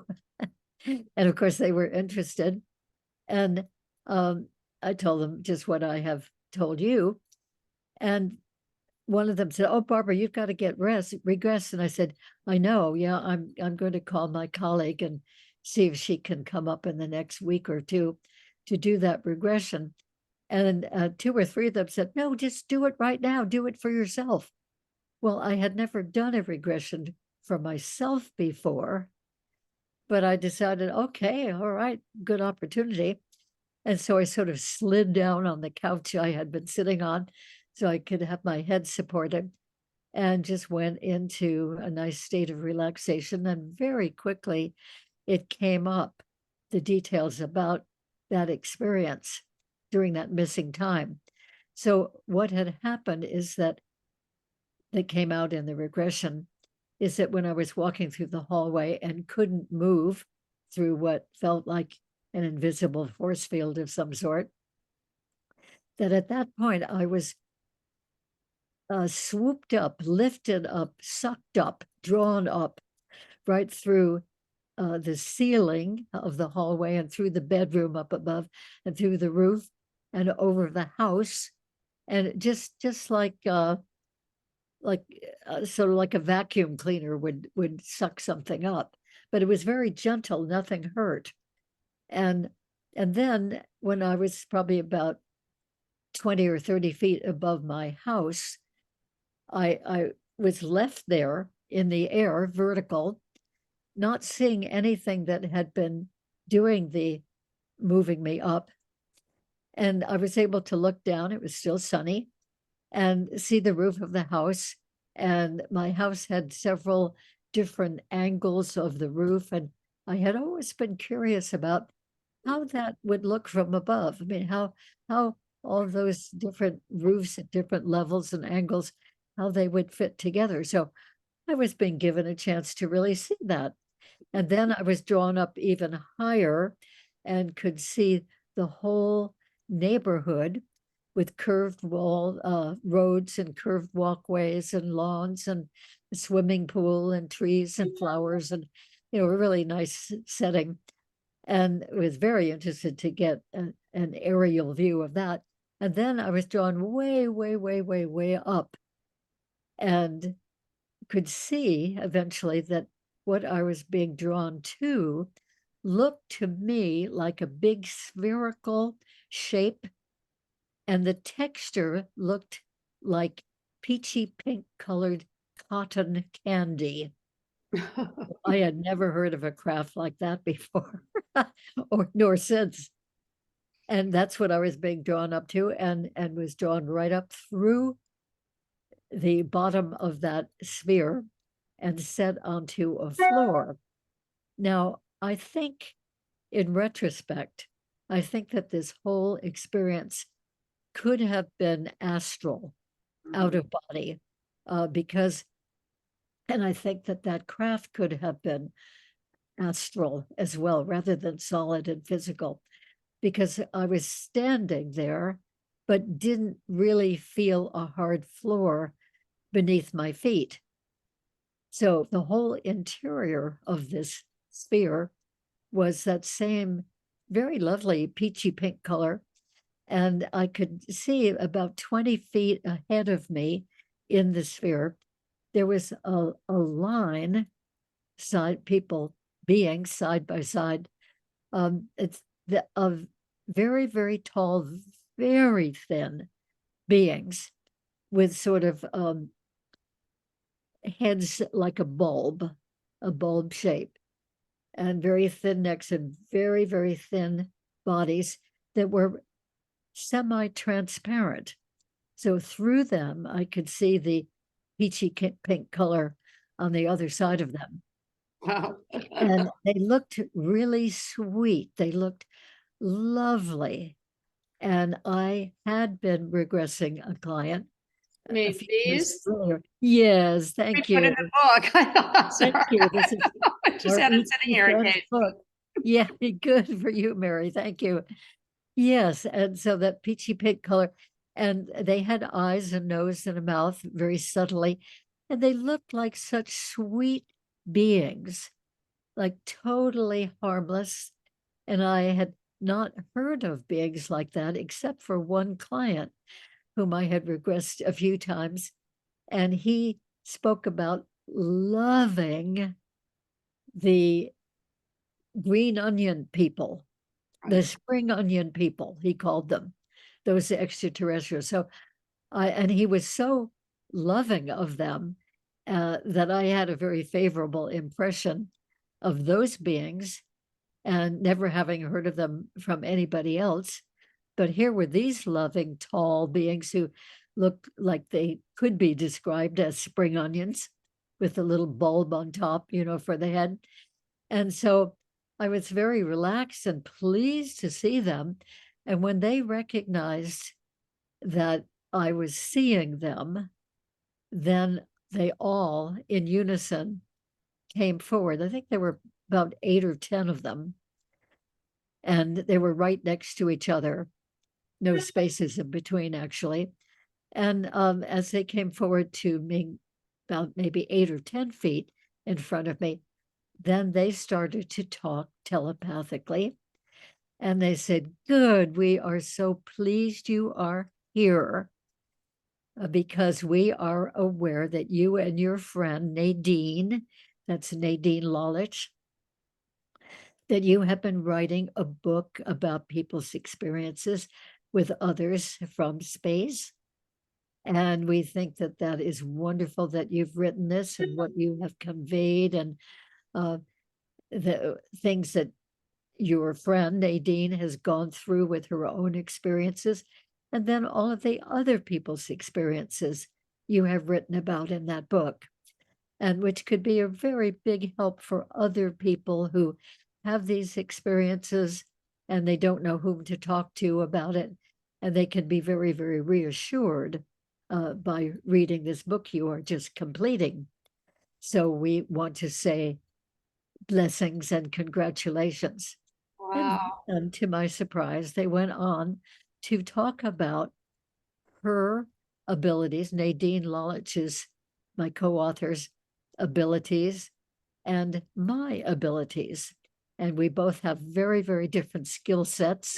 And of course, they were interested. And I told them just what I have told you. And one of them said, "Oh, Barbara, you've got to get regress." And I said, "I know. Yeah, I'm going to call my colleague and see if she can come up in the next week or two to do that regression." And two or three of them said, "No, just do it right now. Do it for yourself." Well, I had never done a regression for myself before, but I decided, okay, all right, good opportunity. And so I sort of slid down on the couch I had been sitting on so I could have my head supported, and just went into a nice state of relaxation. And very quickly, it came up, the details about that experience during that missing time. So what had happened is that came out in the regression is that when I was walking through the hallway and couldn't move through what felt like an invisible force field of some sort, that at that point I was swooped up, lifted up, sucked up, drawn up right through the ceiling of the hallway and through the bedroom up above and through the roof and over the house. And just like sort of like a vacuum cleaner would suck something up, but it was very gentle, nothing hurt. And then when I was probably about 20 or 30 feet above my house, I was left there in the air, vertical, not seeing anything that had been doing the moving me up. And I was able to look down, it was still sunny, and see the roof of the house. And my house had several different angles of the roof. And I had always been curious about how that would look from above. I mean, how all those different roofs at different levels and angles, how they would fit together. So I was being given a chance to really see that. And then I was drawn up even higher and could see the whole neighborhood with curved roads and curved walkways and lawns and a swimming pool and trees and flowers and, a really nice setting. And was very interested to get an aerial view of that. And then I was drawn way, way, way, way, way up and could see eventually that what I was being drawn to looked to me like a big spherical shape, and the texture looked like peachy pink colored cotton candy. I had never heard of a craft like that before, nor since. And that's what I was being drawn up to, and was drawn right up through the bottom of that sphere and set onto a floor. Now, I think in retrospect, I think that this whole experience could have been astral, out of body, because, and I think that that craft could have been astral as well, rather than solid and physical, because I was standing there, but didn't really feel a hard floor beneath my feet. So the whole interior of this sphere was that same very lovely peachy pink color. And I could see about 20 feet ahead of me in the sphere, there was a line, beings side by side. It's of very, very tall, very thin beings with sort of heads like a bulb shape, and very thin necks and very, very thin bodies that were semi-transparent. So through them, I could see the peachy pink color on the other side of them. Wow. And they looked really sweet. They looked lovely. And I had been regressing a client a Made few years these. earlier. Yes, We thank put you. in the book. I thought, Thank you. This is I just our had it sitting here in friend's case. book. Yeah, good for you, Mary. Thank you. Yes, and so that peachy pink color, and they had eyes and nose and a mouth very subtly, and they looked like such sweet beings, like totally harmless. And I had not heard of beings like that except for one client whom I had regressed a few times, and he spoke about loving the green onion people, the spring onion people, he called them, those extraterrestrials. So and he was so loving of them that I had a very favorable impression of those beings, and never having heard of them from anybody else. But here were these loving, tall beings who looked like they could be described as spring onions with a little bulb on top, for the head. And so I was very relaxed and pleased to see them. And when they recognized that I was seeing them, then they all in unison came forward. I think there were about 8 or 10 of them, and they were right next to each other, no spaces in between, actually. And as they came forward to me, about maybe 8 or 10 feet in front of me, then they started to talk telepathically. And they said, "Good, we are so pleased you are here because we are aware that you and your friend Nadine," that's Nadine Lalich, "that you have been writing a book about people's experiences with others from space. And we think that that is wonderful that you've written this and what you have conveyed and uh, the things that your friend Nadine has gone through with her own experiences, and then all of the other people's experiences you have written about in that book, and which could be a very big help for other people who have these experiences and they don't know whom to talk to about it. And they can be very, very reassured by reading this book you are just completing. So we want to say blessings and congratulations. Wow. And to my surprise, they went on to talk about her abilities, Nadine Lalich's, my co-author's abilities, and my abilities. And we both have very, very different skill sets.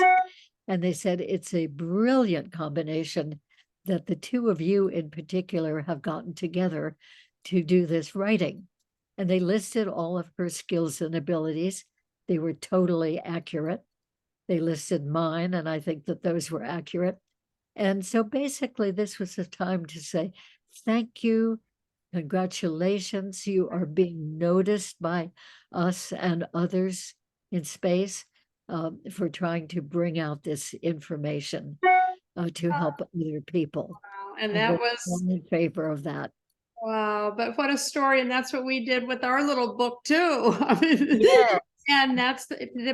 And they said it's a brilliant combination that the two of you in particular have gotten together to do this writing. And they listed all of her skills and abilities. They were totally accurate. They listed mine, and I think that those were accurate. And so basically, this was a time to say, thank you, congratulations, you are being noticed by us and others in space for trying to bring out this information to help other people. And And that we're was, all in favor of that. wow, but what a story. And that's what we did with our little book too. I mean, Yeah, and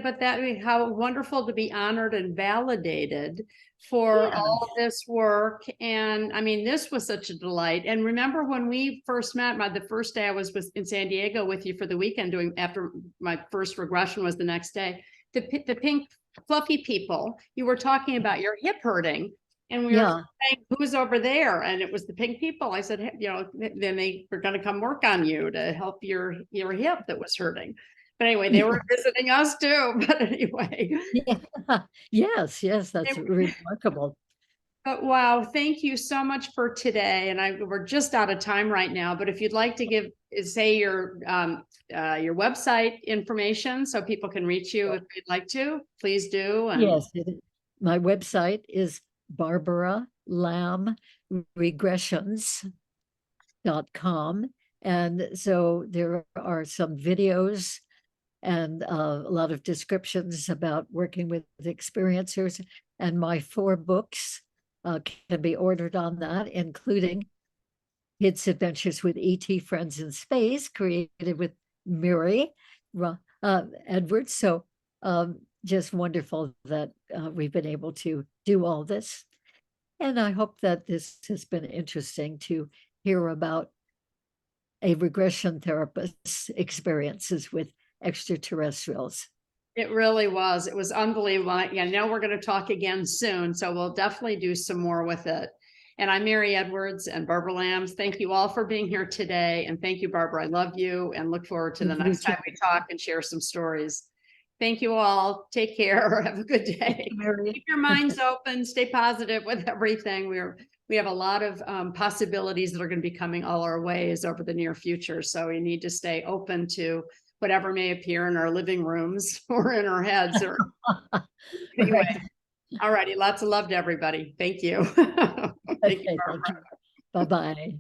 but that, how wonderful to be honored and validated for yeah, all of this work. And I mean, this was such a delight. And remember when we first met, the first day I was in San Diego with you for the weekend doing, after my first regression was the next day, the pink fluffy people, you were talking about your hip hurting. And we were yeah. saying, who's over there? And it was the pink people. I said, "Hey, you know, then they were going to come work on you to help your hip that was hurting." But anyway, they were visiting us too. But anyway, Yeah. Yes, yes, that's remarkable. but wow, thank you so much for today. And we're just out of time right now. But if you'd like to give, say your website information so people can reach you if they'd like to, please do. And Yes, my website is Barbara Lamb Regressions.com. And so there are some videos and a lot of descriptions about working with experiencers. And my 4 books can be ordered on that, including Kids Adventures with E.T. Friends in Space, created with Miri Edwards. So just wonderful that we've been able to do all this. And I hope that this has been interesting to hear about a regression therapist's experiences with extraterrestrials. it really was. It was unbelievable. Yeah, now we're going to talk again soon. So we'll definitely do some more with it. And I'm Mary Edwards and Barbara Lambs. Thank you all for being here today. And thank you, Barbara. I love you and look forward to the next time we talk and share some stories. Thank you all. Take care. Have a good day. Keep your minds open. Stay positive with everything. We have a lot of possibilities that are going to be coming all our ways over the near future. So we need to stay open to whatever may appear in our living rooms or in our heads. Or anyway, all righty. Lots of love to everybody. Thank you. Thank you, Barbara. Bye-bye.